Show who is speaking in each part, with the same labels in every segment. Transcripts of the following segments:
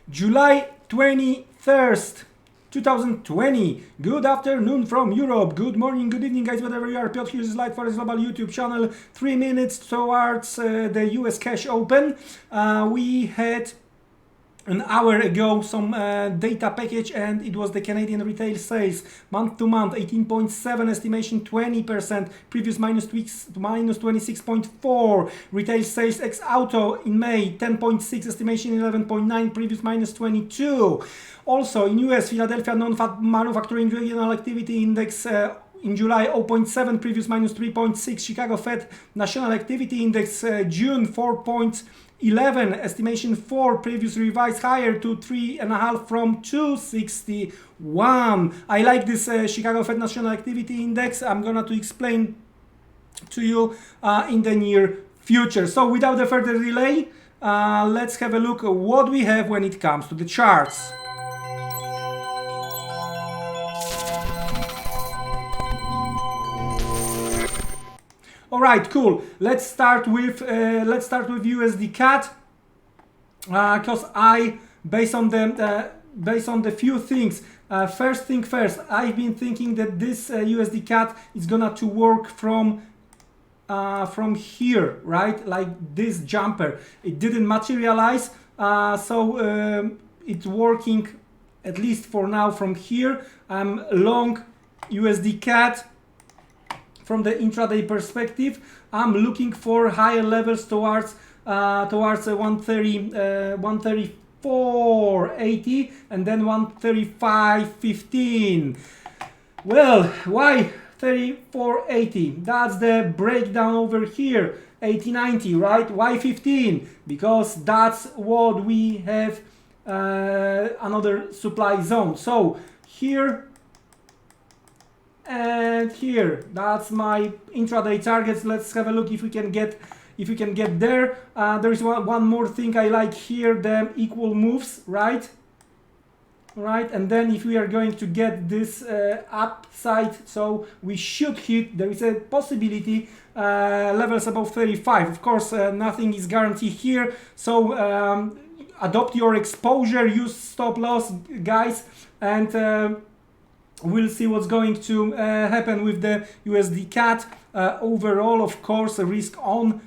Speaker 1: July 21st, 2020. Good afternoon from Europe. Good morning, good evening, guys, whatever you are. Piotr here is live Forex Global YouTube channel. 3 minutes towards the US cash open. We had an hour ago some data package, and it was the Canadian retail sales month to month 18.7 estimation 20%, previous minus 26.4. Retail sales ex auto in May 10.6, estimation 11.9, previous minus 22. Also in US, Philadelphia non-manufacturing regional activity index in July 0.7, previous minus 3.6. Chicago Fed national activity index June 4.11, estimation 4, previous revised higher to 3.5 from 261. I like this Chicago Fed national activity index. I'm gonna to explain to you in the near future. So without a further delay, let's have a look at what we have when it comes to the charts. All right, cool. Let's start with USDCAD, because based on the few things. First thing first, I've been thinking that this USDCAD is gonna to work from here, right? Like this jumper. It didn't materialize, so it's working at least for now from here. I'm long USDCAD. From the intraday perspective, I'm looking for higher levels towards 134.80 and then 135.15. Well, why 34.80? That's the breakdown over here. 80.90, right? Why 15? Because that's what we have another supply zone. So here and here, that's my intraday targets. Let's have a look if we can get there. There is one more thing I like here, the equal moves, right? And then if we are going to get this upside, so we should hit, there is a possibility, levels above 35. Of course, nothing is guaranteed here, so adopt your exposure, use stop loss, guys, and we'll see what's going to happen with the USDCAD. Overall, of course, risk on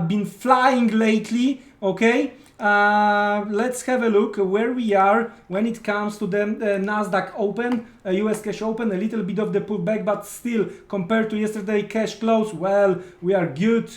Speaker 1: been flying lately. Okay, let's have a look where we are when it comes to the Nasdaq open, US cash open. A little bit of the pullback, but still compared to yesterday cash close, well, we are good,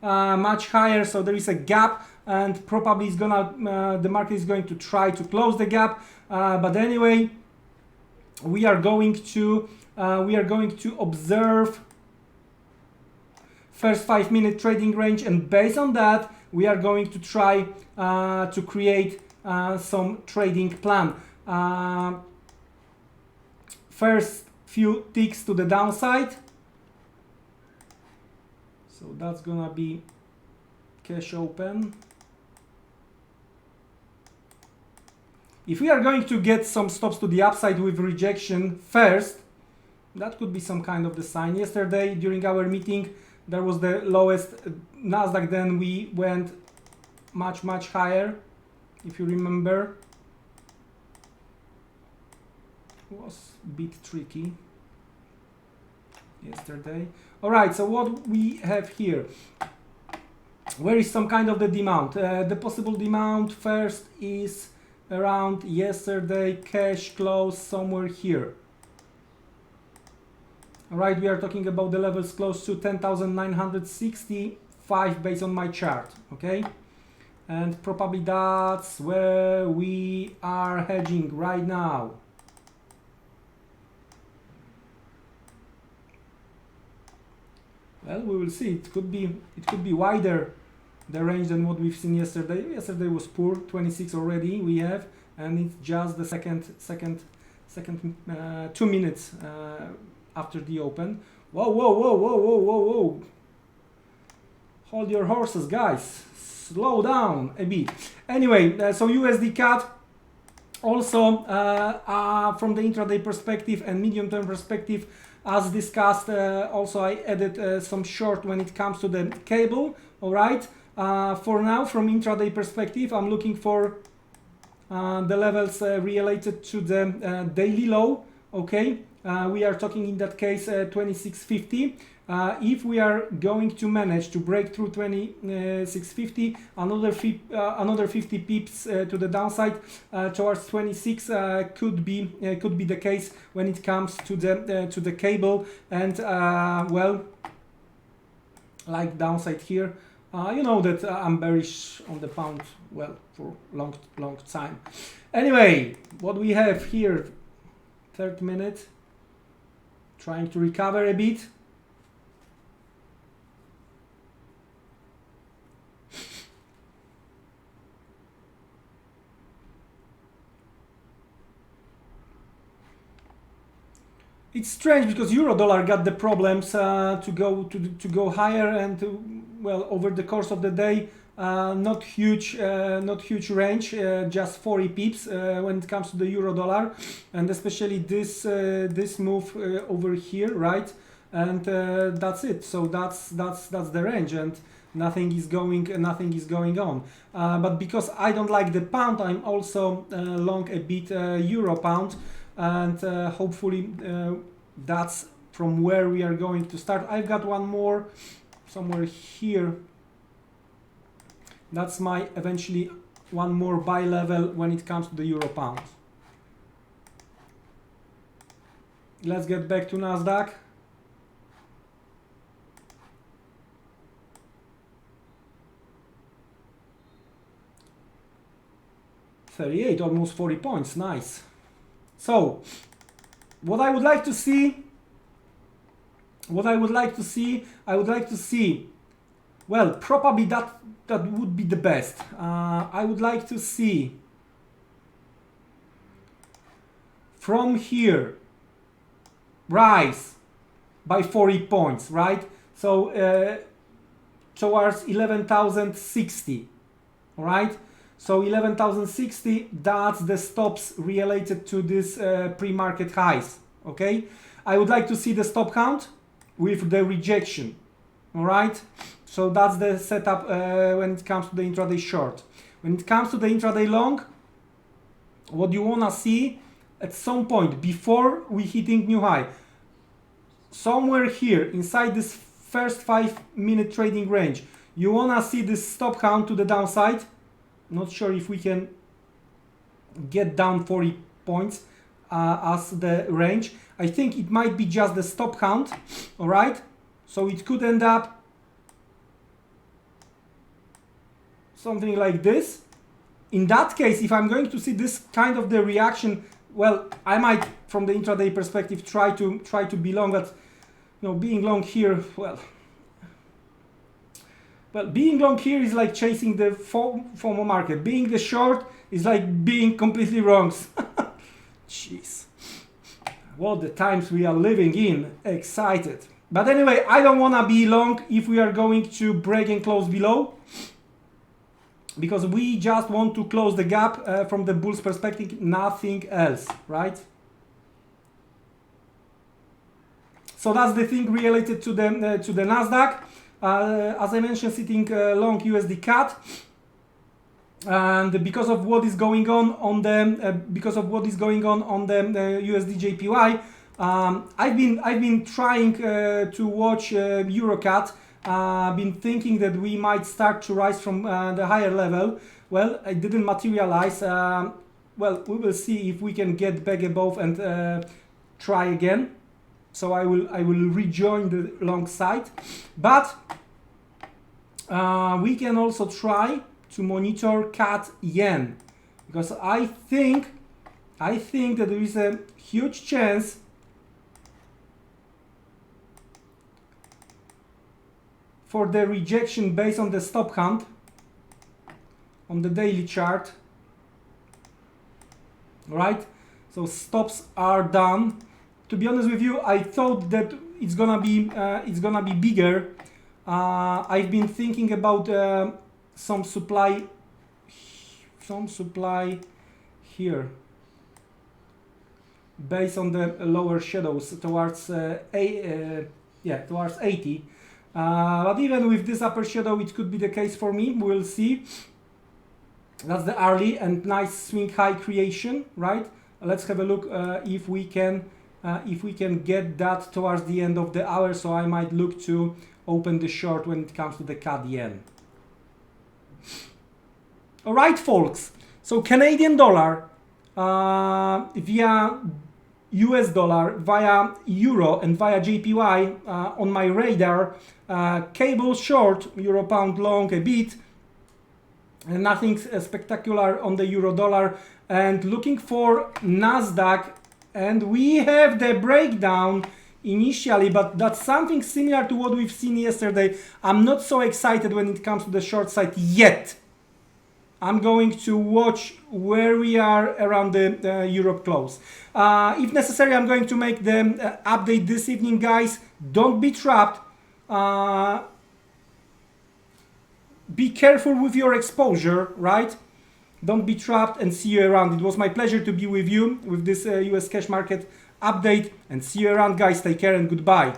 Speaker 1: much higher. So there is a gap, and probably is gonna the market is going to try to close the gap. But anyway, we are going to observe first 5-minute trading range, and based on that we are going to try to create some trading plan. First few ticks to the downside, so that's gonna be cash open. If we are going to get some stops to the upside with rejection first, that could be some kind of the sign. Yesterday during our meeting there was the lowest Nasdaq, then we went much higher, if you remember. It was a bit tricky yesterday. All right, so what we have here, where is some kind of the demand? The possible demand first is around yesterday cash close somewhere here. All right, we are talking about the levels close to 10,965 based on my chart. Okay, and probably that's where we are hedging right now. Well, we will see. It could be wider the range than what we've seen yesterday. Yesterday was poor, 26 already we have, and it's just the second 2 minutes after the open. Whoa. Hold your horses, guys. Slow down a bit. Anyway, so USDCAD also from the intraday perspective and medium-term perspective, as discussed, also I added some short when it comes to the cable. All right. For now, from intraday perspective, I'm looking for the levels related to the daily low. Okay, we are talking in that case 2650. If we are going to manage to break through 2650, another 50 pips to the downside towards 26 could be the case when it comes to the cable, and well, like downside here. You know that I'm bearish on the pound, well, for long time. Anyway, what we have here, third minute, trying to recover a bit. It's strange because euro dollar got the problems to go higher, and well, over the course of the day, not huge range, just 40 pips when it comes to the euro dollar, and especially this move over here, right? And that's it. So that's the range, and nothing is going on. But because I don't like the pound, I'm also long a bit euro pound. And hopefully that's from where we are going to start. I've got one more somewhere here. That's my eventually one more buy level when it comes to the euro pound. Let's get back to Nasdaq. $38, almost 40 points, nice. So, what I would like to see, I would like to see, well, probably that would be the best. I would like to see from here rise by 40 points, right? So towards 11,060, all right? So 11,060, that's the stops related to this pre-market highs, okay? I would like to see the stop count with the rejection, all right? So that's the setup when it comes to the intraday short. When it comes to the intraday long, what you wanna see at some point before we hitting new high, somewhere here inside this first 5-minute trading range, you wanna see this stop count to the downside. Not sure if we can get down 40 points as the range. I think it might be just the stop count, all right? So it could end up something like this. In that case, if I'm going to see this kind of the reaction, well, I might, from the intraday perspective, try to be long, but you know, being long here, well, being long here is like chasing the FOMO market. Being the short is like being completely wrong. Jeez. What the times we are living in. Excited. But anyway, I don't want to be long if we are going to break and close below, because we just want to close the gap from the bull's perspective, nothing else, right? So that's the thing related to the Nasdaq. As I mentioned, sitting long USDCAD, and because of what is going on the USDJPY, I've been trying to watch EURGBP. Been thinking that we might start to rise from the higher level. Well, it didn't materialize. Well, we will see if we can get back above and try again. So I will rejoin the long side, but we can also try to monitor CAD yen, because I think that there is a huge chance for the rejection based on the stop count on the daily chart, right? So stops are done. To be honest with you, I thought that it's gonna be bigger. I've been thinking about some supply here based on the lower shadows towards towards 80. But even with this upper shadow, it could be the case for me. We'll see. That's the early and nice swing high creation, right? Let's have a look if we can get that towards the end of the hour. So I might look to open the short when it comes to the CAD yen. All right, folks. So Canadian dollar via US dollar, via euro, and via JPY on my radar. Cable short, euro pound long a bit. And nothing spectacular on the euro dollar. And looking for Nasdaq, and we have the breakdown initially, but that's something similar to what we've seen yesterday. I'm not so excited when it comes to the short side yet. I'm going to watch where we are around the Europe close. If necessary, I'm going to make the update this evening, guys. Don't be trapped. Be careful with your exposure, right? Don't be trapped, and see you around. It was my pleasure to be with you with this US cash market update, and see you around, guys. Take care and goodbye.